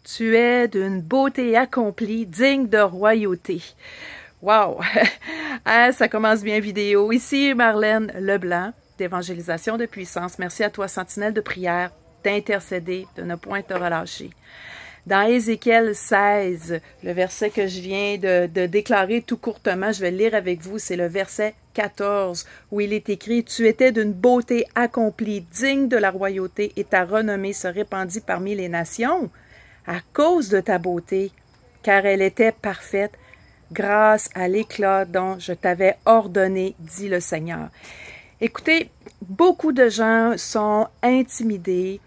Tu es d'une beauté accomplie, digne de royauté. Wow! Ah, ça commence bien vidéo. Ici Marlène Leblanc, d'évangélisation de puissance. Merci à toi, sentinelle de prière, d'intercéder, de ne point te relâcher. Dans Ézéchiel 16, le verset que je viens de déclarer tout courtement, je vais le lire avec vous, c'est le verset 14, où il est écrit « Tu étais d'une beauté accomplie, digne de la royauté, et ta renommée se répandit parmi les nations à cause de ta beauté, car elle était parfaite, grâce à l'éclat dont je t'avais ordonné, dit le Seigneur. » Écoutez, beaucoup de gens sont intimidés,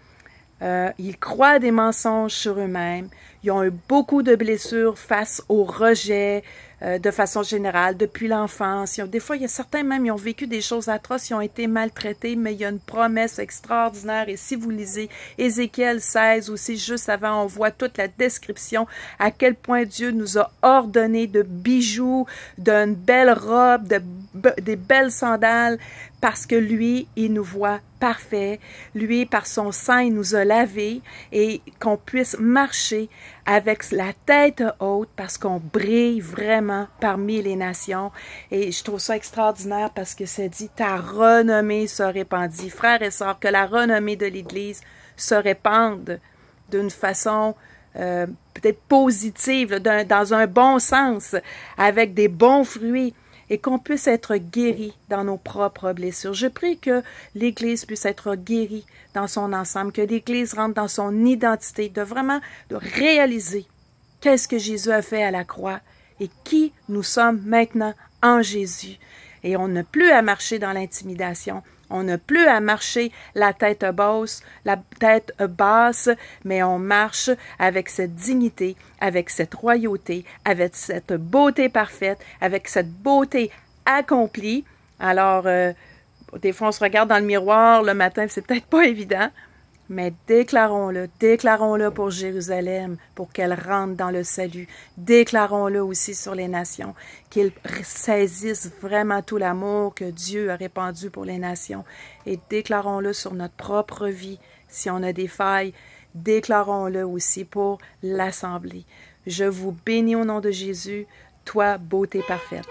ils croient à des mensonges sur eux-mêmes, ils ont eu beaucoup de blessures face au rejet de façon générale depuis l'enfance. Des fois, il y a certains même, ils ont vécu des choses atroces, ils ont été maltraités, mais il y a une promesse extraordinaire. Et si vous lisez Ézéchiel 16 aussi, juste avant, on voit toute la description à quel point Dieu nous a ordonné de bijoux, d'une belle robe, des belles sandales, parce que lui, il nous voit parfait. Lui, par son sang, il nous a lavés et qu'on puisse marcher avec la tête haute parce qu'on brille vraiment parmi les nations. Et je trouve ça extraordinaire parce que ça dit « Ta renommée se répandit ». Frères et sœurs, que la renommée de l'Église se répande d'une façon peut-être positive, dans un bon sens, avec des bons fruits, et qu'on puisse être guéri dans nos propres blessures. Je prie que l'Église puisse être guérie dans son ensemble, que l'Église rentre dans son identité, de réaliser qu'est-ce que Jésus a fait à la croix et qui nous sommes maintenant en Jésus. Et on n'a plus à marcher dans l'intimidation, on n'a plus à marcher la tête basse, mais on marche avec cette dignité, avec cette royauté, avec cette beauté parfaite, avec cette beauté accomplie. Alors, des fois, on se regarde dans le miroir le matin, c'est peut-être pas évident, mais déclarons-le pour Jérusalem, pour qu'elle rentre dans le salut. Déclarons-le aussi sur les nations, qu'ils saisissent vraiment tout l'amour que Dieu a répandu pour les nations. Et déclarons-le sur notre propre vie. Si on a des failles, déclarons-le aussi pour l'Assemblée. Je vous bénis au nom de Jésus, toi, beauté parfaite.